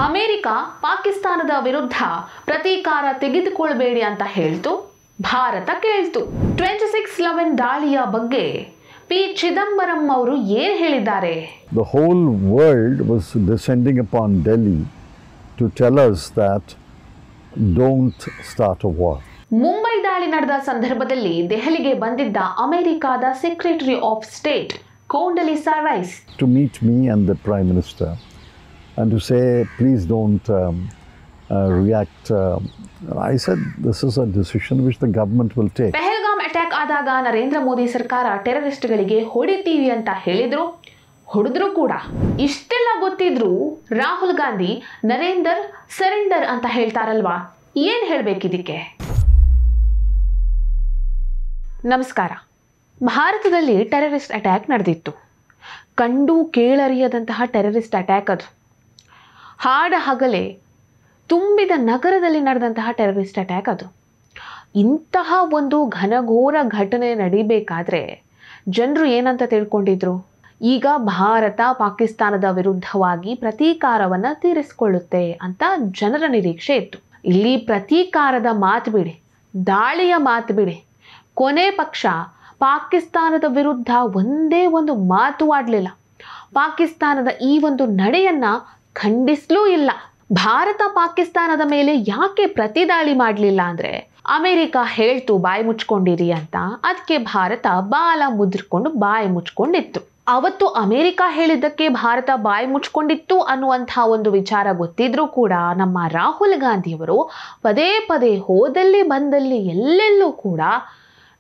America ಪಾಕಿಸ್ತಾನದ ವಿರುದ್ಧ ಪ್ರತೀಕಾರ ತೆಗೆದುಕೊಳ್ಳಬೇಡಿ ಅಂತ ಹೇಳ್ತು, ಭಾರತ ಕೇಳ್ತು. 26/11 ದಾಳಿಯ ಬಗ್ಗೆ ಪಿ ಚಿದಂಬರಂ ಅವರು ಏನು ಹೇಳಿದ್ದಾರೆ? The whole world was descending upon Delhi to tell us that don't start a war. Mumbai ದಾಳಿ ನಡೆದ ಸಂದರ್ಭದಲ್ಲಿ ದೆಹಲಿಗೆ ಬಂದಿದ್ದ ಅಮೆರಿಕಾದ secretary of state Condoleezza Rice to meet me and the Prime Minister and to say, please don't react. I said, this is a decision which the government will take. Pahalgam attack ಆದಾಗ ನರೇಂದ್ರ ಮೋದಿ ಸರ್ಕಾರ ಟೆರರಿಸ್ಟ್ಗಳಿಗೆ ಹೊಡಿತೀವಿ ಅಂತ ಹೇಳಿದ್ರು, ಹೊಡೆದ್ರು ಕೂಡ. ಇಷ್ಟೆಲ್ಲ ಗೊತ್ತಿದ್ರು ರಾಹುಲ್ ಗಾಂಧಿ ನರೇಂದರ್ ಸರೆಂಡರ್ ಅಂತ ಹೇಳ್ತಾರಲ್ವಾ, ಏನ್ ಹೇಳ್ಬೇಕಿದಕ್ಕೆ? ನಮಸ್ಕಾರ. ಭಾರತದಲ್ಲಿ ಟೆರರಿಸ್ಟ್ ಅಟ್ಯಾಕ್ ನಡೆದಿತ್ತು. ಕಂಡು ಕೇಳರಿಯದಂತಹ ಟೆರರಿಸ್ಟ್ ಅಟ್ಯಾಕ್ ಅದು. ಹಾಡ ಹಗಲೇ ತುಂಬಿದ ನಗರದಲ್ಲಿ ನಡೆದಂತಹ ಟೆರರಿಸ್ಟ್ ಅಟ್ಯಾಕ್ ಅದು. ಇಂತಹ ಒಂದು ಘನಘೋರ ಘಟನೆ ನಡಿಬೇಕಾದ್ರೆ ಜನರು ಏನಂತ ತಿಳ್ಕೊಂಡಿದ್ರು? ಈಗ ಭಾರತ ಪಾಕಿಸ್ತಾನದ ವಿರುದ್ಧವಾಗಿ ಪ್ರತೀಕಾರವನ್ನು ತೀರಿಸಿಕೊಳ್ಳುತ್ತೆ ಅಂತ ಜನರ ನಿರೀಕ್ಷೆ ಇತ್ತು. ಇಲ್ಲಿ ಪ್ರತೀಕಾರದ ಮಾತು ಬಿಡಿ, ದಾಳಿಯ ಮಾತು ಬಿಡಿ, ಕೊನೆ ಪಕ್ಷ ಪಾಕಿಸ್ತಾನದ ವಿರುದ್ಧ ಒಂದೇ ಒಂದು ಮಾತು ಆಡಲಿಲ್ಲ. ಪಾಕಿಸ್ತಾನದ ಈ ಒಂದು ನಡೆಯನ್ನ ಖಂಡಿಸಲೂ ಇಲ್ಲ. ಭಾರತ ಪಾಕಿಸ್ತಾನದ ಮೇಲೆ ಯಾಕೆ ಪ್ರತಿದಾಳಿ ಮಾಡಲಿಲ್ಲ ಅಂದರೆ, ಅಮೆರಿಕ ಹೇಳ್ತು ಬಾಯಿ ಮುಚ್ಕೊಂಡಿರಿ ಅಂತ, ಅದಕ್ಕೆ ಭಾರತ ಬಾಲ ಮುದ್ರಕೊಂಡು ಬಾಯಿ ಮುಚ್ಕೊಂಡಿತ್ತು. ಅವತ್ತು ಅಮೆರಿಕ ಹೇಳಿದ್ದಕ್ಕೆ ಭಾರತ ಬಾಯಿ ಮುಚ್ಕೊಂಡಿತ್ತು ಅನ್ನುವಂಥ ಒಂದು ವಿಚಾರ ಗೊತ್ತಿದ್ರೂ ಕೂಡ ನಮ್ಮ ರಾಹುಲ್ ಗಾಂಧಿಯವರು ಪದೇ ಪದೇ ಹೋದಲ್ಲಿ ಬಂದಲ್ಲಿ ಎಲ್ಲೆಲ್ಲೂ ಕೂಡ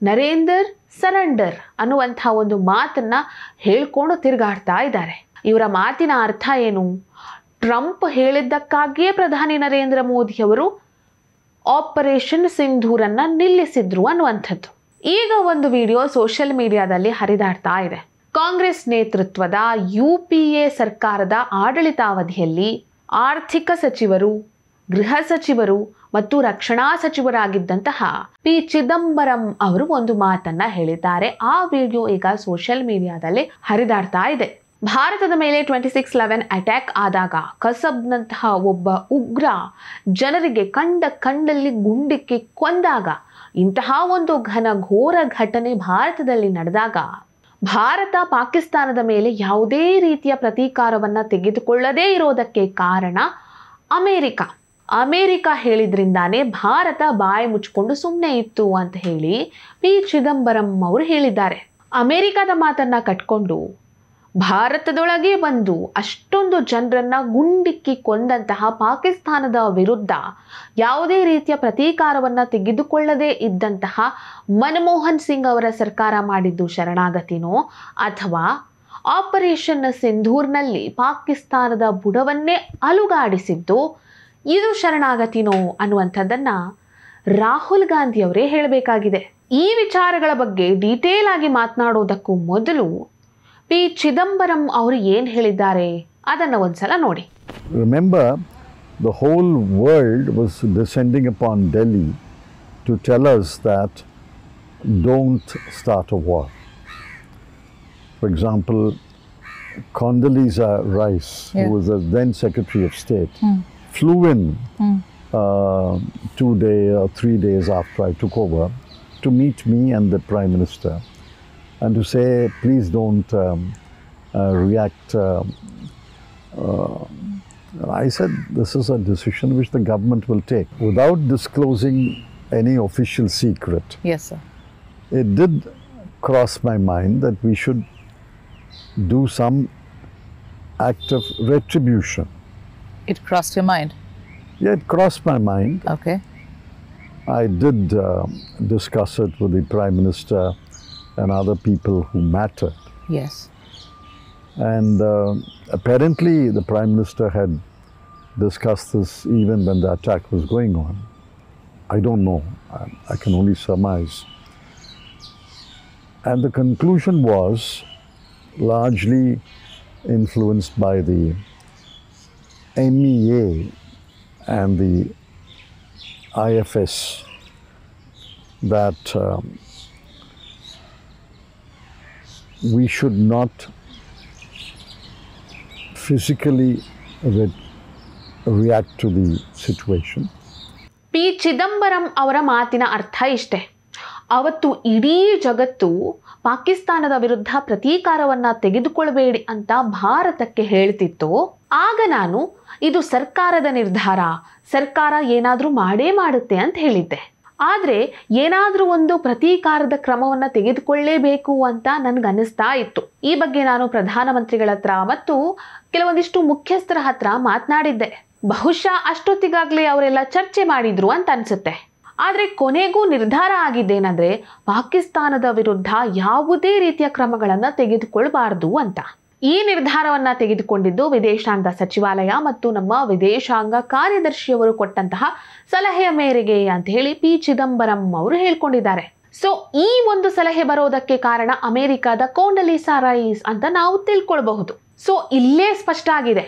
ನರೇಂದರ್ ಸರೆಂಡರ್ ಅನ್ನುವಂಥ ಒಂದು ಮಾತನ್ನ ಹೇಳ್ಕೊಂಡು ತಿರುಗಾಡ್ತಾ ಇದ್ದಾರೆ. ಇವರ ಮಾತಿನ ಅರ್ಥ ಏನು? ಟ್ರಂಪ್ ಹೇಳಿದ್ದಕ್ಕಾಗಿಯೇ ಪ್ರಧಾನಿ ನರೇಂದ್ರ ಮೋದಿಯವರು ಆಪರೇಷನ್ ಸಿಂಧೂರನ್ನ ನಿಲ್ಲಿಸಿದ್ರು ಅನ್ನುವಂಥದ್ದು. ಈಗ ಒಂದು ವಿಡಿಯೋ ಸೋಷಿಯಲ್ ಮೀಡಿಯಾದಲ್ಲಿ ಹರಿದಾಡ್ತಾ ಇದೆ. ಕಾಂಗ್ರೆಸ್ ನೇತೃತ್ವದ UPA ಸರ್ಕಾರದ ಆಡಳಿತಾವಧಿಯಲ್ಲಿ ಆರ್ಥಿಕ ಸಚಿವರು, ಗೃಹ ಸಚಿವರು ಮತ್ತು ರಕ್ಷಣಾ ಸಚಿವರಾಗಿದ್ದಂತಹ ಪಿ ಚಿದಂಬರಂ ಅವರು ಒಂದು ಮಾತನ್ನ ಹೇಳಿದ್ದಾರೆ. ಆ ವಿಡಿಯೋ ಈಗ ಸೋಷಿಯಲ್ ಮೀಡಿಯಾದಲ್ಲಿ ಹರಿದಾಡ್ತಾ ಇದೆ. ಭಾರತದ ಮೇಲೆ 26/11 ಅಟ್ಯಾಕ್ ಆದಾಗ ಕಸಬ್ನಂತಹ ಒಬ್ಬ ಉಗ್ರ ಜನರಿಗೆ ಕಂಡಲ್ಲಿ ಗುಂಡಿಕ್ಕಿ ಕೊಂದಾಗ, ಇಂತಹ ಒಂದು ಘನಘೋರ ಘಟನೆ ಭಾರತದಲ್ಲಿ ನಡೆದಾಗ ಭಾರತ ಪಾಕಿಸ್ತಾನದ ಮೇಲೆ ಯಾವುದೇ ರೀತಿಯ ಪ್ರತೀಕಾರವನ್ನ ತೆಗೆದುಕೊಳ್ಳದೇ ಇರೋದಕ್ಕೆ ಕಾರಣ ಅಮೆರಿಕ ಹೇಳಿದ್ರಿಂದಾನೇ ಭಾರತ ಬಾಯಿ ಮುಚ್ಕೊಂಡು ಸುಮ್ಮನೆ ಇತ್ತು ಅಂತ ಹೇಳಿ ಪಿ ಚಿದಂಬರಂ ಅವರು ಹೇಳಿದ್ದಾರೆ. ಅಮೆರಿಕದ ಮಾತನ್ನ ಕಟ್ಕೊಂಡು ಭಾರತದೊಳಗೆ ಬಂದು ಅಷ್ಟೊಂದು ಜನರನ್ನ ಗುಂಡಿಕ್ಕಿ ಕೊಂದಂತಹ ಪಾಕಿಸ್ತಾನದ ವಿರುದ್ಧ ಯಾವುದೇ ರೀತಿಯ ಪ್ರತೀಕಾರವನ್ನ ತೆಗೆದುಕೊಳ್ಳದೇ ಇದ್ದಂತಹ ಮನಮೋಹನ್ ಸಿಂಗ್ ಅವರ ಸರ್ಕಾರ ಮಾಡಿದ್ದು ಶರಣಾಗತಿನೋ ಅಥವಾ ಆಪರೇಷನ್ ಸಿಂಧೂರ್ನಲ್ಲಿ ಪಾಕಿಸ್ತಾನದ ಬುಡವನ್ನೇ ಅಲುಗಾಡಿಸಿದ್ದು ಇದು ಶರಣಾಗತಿನೋ ಅನ್ನುವಂಥದ್ದನ್ನ ರಾಹುಲ್ ಗಾಂಧಿ ಅವರೇ ಹೇಳಬೇಕಾಗಿದೆ. ಈ ವಿಚಾರಗಳ ಬಗ್ಗೆ ಡೀಟೇಲ್ ಆಗಿ ಮಾತನಾಡೋದಕ್ಕೂ ಮೊದಲು ಪಿ ಚಿದಂಬರಂ ಅವರು ಏನು ಹೇಳಿದ್ದಾರೆ ಅದನ್ನು ಒಂದ್ಸಲ ನೋಡಿ. Remember, the whole world was descending upon Delhi to tell us that don't start a war. For example, Condoleezza Rice, who was the then Secretary of State, flew in 3 days after I took over to meet me and the Prime Minister and to say, please don't react. I said, this is a decision which the government will take without disclosing any official secret. Yes, sir. It did cross my mind that we should do some act of retribution. It crossed your mind? Yeah, it crossed my mind. Okay. I did discuss it with the Prime Minister and other people who mattered. Yes. And apparently the Prime Minister had discussed this even when the attack was going on. I don't know. I can only surmise. And the conclusion was largely influenced by the MEA and the IFS that we should not physically react to the situation. P Chidambaram ಅವರ ಮಾತಿನ ಅರ್ಥ ಇಷ್ಟೇ. ಅವತ್ತು ಇಡೀ ಜಗತ್ತು ಪಾಕಿಸ್ತಾನದ ವಿರುದ್ಧ ಪ್ರತೀಕಾರವನ್ನು ತೆಗೆದುಕೊಳ್ಬೇಡಿ ಅಂತ ಭಾರತಕ್ಕೆ ಹೇಳ್ತಿತ್ತು. ಆಗ ನಾನು ಇದು ಸರ್ಕಾರದ ನಿರ್ಧಾರ, ಸರ್ಕಾರ ಏನಾದರೂ ಮಾಡೇ ಮಾಡುತ್ತೆ ಅಂತ ಹೇಳಿದ್ದೆ. ಆದರೆ ಏನಾದರೂ ಒಂದು ಪ್ರತೀಕಾರದ ಕ್ರಮವನ್ನು ತೆಗೆದುಕೊಳ್ಳೇಬೇಕು ಅಂತ ನನಗನ್ನಿಸ್ತಾ ಇತ್ತು. ಈ ಬಗ್ಗೆ ನಾನು ಪ್ರಧಾನಮಂತ್ರಿಗಳ ಹತ್ರ ಮತ್ತು ಕೆಲವೊಂದಿಷ್ಟು ಮುಖ್ಯಸ್ಥರ ಹತ್ರ ಮಾತನಾಡಿದ್ದೆ. ಬಹುಶಃ ಅಷ್ಟೊತ್ತಿಗಾಗಲೇ ಅವರೆಲ್ಲ ಚರ್ಚೆ ಮಾಡಿದ್ರು ಅಂತ ಅನಿಸುತ್ತೆ. ಆದರೆ ಕೊನೆಗೂ ನಿರ್ಧಾರ ಆಗಿದ್ದೇನೆಂದರೆ ಪಾಕಿಸ್ತಾನದ ವಿರುದ್ಧ ಯಾವುದೇ ರೀತಿಯ ಕ್ರಮಗಳನ್ನು ತೆಗೆದುಕೊಳ್ಬಾರ್ದು ಅಂತ. ಈ ನಿರ್ಧಾರವನ್ನು ತೆಗೆದುಕೊಂಡಿದ್ದು ವಿದೇಶಾಂಗ ಸಚಿವಾಲಯ ಮತ್ತು ನಮ್ಮ ವಿದೇಶಾಂಗ ಕಾರ್ಯದರ್ಶಿಯವರು ಕೊಟ್ಟಂತಹ ಸಲಹೆಯ ಮೇರೆಗೆ ಅಂತ ಹೇಳಿ ಪಿ ಚಿದಂಬರಂ ಅವರು ಹೇಳ್ಕೊಂಡಿದ್ದಾರೆ. ಸೊ ಈ ಒಂದು ಸಲಹೆ ಬರೋದಕ್ಕೆ ಕಾರಣ ಅಮೆರಿಕದ ಕೋಂಡಲೀಸಾ ರೈಸ್ ಅಂತ ನಾವು ತಿಳ್ಕೊಳ್ಬಹುದು. ಸೊ ಇಲ್ಲೇ ಸ್ಪಷ್ಟ ಆಗಿದೆ,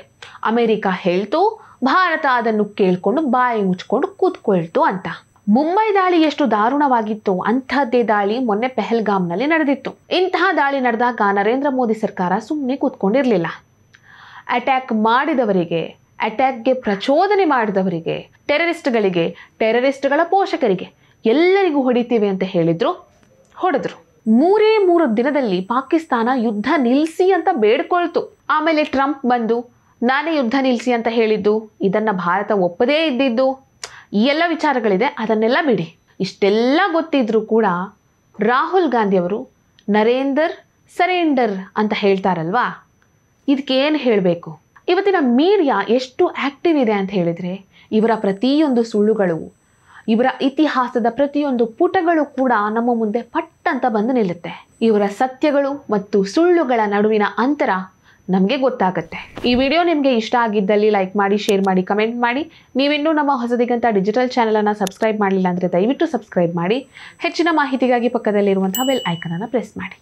ಅಮೆರಿಕ ಹೇಳ್ತು, ಭಾರತ ಅದನ್ನು ಕೇಳ್ಕೊಂಡು ಬಾಯಿ ಮುಚ್ಕೊಂಡು ಕೂತ್ಕೊಳ್ತು ಅಂತ. ಮುಂಬೈ ದಾಳಿ ಎಷ್ಟು ದಾರುಣವಾಗಿತ್ತು ಅಂಥದ್ದೇ ದಾಳಿ ಮೊನ್ನೆ ಪೆಹಲ್ಗಾಮ್ನಲ್ಲಿ ನಡೆದಿತ್ತು. ಇಂತಹ ದಾಳಿ ನಡೆದಾಗ ನರೇಂದ್ರ ಮೋದಿ ಸರ್ಕಾರ ಸುಮ್ಮನೆ ಕೂತ್ಕೊಂಡಿರಲಿಲ್ಲ. ಅಟ್ಯಾಕ್ ಮಾಡಿದವರಿಗೆ, ಅಟ್ಯಾಕ್ಗೆ ಪ್ರಚೋದನೆ ಮಾಡಿದವರಿಗೆ, ಟೆರರಿಸ್ಟ್ಗಳಿಗೆ, ಟೆರರಿಸ್ಟ್ಗಳ ಪೋಷಕರಿಗೆ ಎಲ್ಲರಿಗೂ ಹೊಡಿತೀವಿ ಅಂತ ಹೇಳಿದ್ರು, ಹೊಡೆದ್ರು. 3 ದಿನದಲ್ಲಿ ಪಾಕಿಸ್ತಾನ ಯುದ್ಧ ನಿಲ್ಲಿಸಿ ಅಂತ ಬೇಡ್ಕೊಳ್ತು. ಆಮೇಲೆ ಟ್ರಂಪ್ ಬಂದು ನಾನೇ ಯುದ್ಧ ನಿಲ್ಲಿಸಿ ಅಂತ ಹೇಳಿದ್ದು, ಇದನ್ನು ಭಾರತ ಒಪ್ಪದೇ ಇದ್ದಿದ್ದು, ಈ ಎಲ್ಲ ವಿಚಾರಗಳಿದೆ, ಅದನ್ನೆಲ್ಲ ಬಿಡಿ. ಇಷ್ಟೆಲ್ಲ ಗೊತ್ತಿದ್ರೂ ಕೂಡ ರಾಹುಲ್ ಗಾಂಧಿಯವರು ನರೇಂದರ್ ಸರೆಂಡರ್ ಅಂತ ಹೇಳ್ತಾರಲ್ವಾ, ಇದಕ್ಕೇನು ಹೇಳಬೇಕು? ಇವತ್ತಿನ ಮೀಡಿಯಾ ಎಷ್ಟು ಆ್ಯಕ್ಟಿವ್ ಇದೆ ಅಂತ ಹೇಳಿದರೆ ಇವರ ಪ್ರತಿಯೊಂದು ಸುಳ್ಳುಗಳು, ಇವರ ಇತಿಹಾಸದ ಪ್ರತಿಯೊಂದು ಪುಟಗಳು ಕೂಡ ನಮ್ಮ ಮುಂದೆ ಪಟ್ ಅಂತ ಬಂದು ನಿಲ್ಲುತ್ತೆ. ಇವರ ಸತ್ಯಗಳು ಮತ್ತು ಸುಳ್ಳುಗಳ ನಡುವಿನ ಅಂತರ ನಮಗೆ ಗೊತ್ತಾಗುತ್ತೆ. ಈ ವಿಡಿಯೋ ನಿಮಗೆ ಇಷ್ಟ ಆಗಿದ್ದಲ್ಲಿ ಲೈಕ್ ಮಾಡಿ, ಶೇರ್ ಮಾಡಿ, ಕಮೆಂಟ್ ಮಾಡಿ. ನೀವಿನ್ನೂ ನಮ್ಮ ಹೊಸದಿಗಂತ ಡಿಜಿಟಲ್ ಚಾನಲನ್ನು ಸಬ್ಸ್ಕ್ರೈಬ್ ಮಾಡಲಿಲ್ಲ ಅಂದರೆ ದಯವಿಟ್ಟು ಸಬ್ಸ್ಕ್ರೈಬ್ ಮಾಡಿ. ಹೆಚ್ಚಿನ ಮಾಹಿತಿಗಾಗಿ ಪಕ್ಕದಲ್ಲಿರುವಂತಹ ಬೆಲ್ ಐಕನನ್ನು ಪ್ರೆಸ್ ಮಾಡಿ.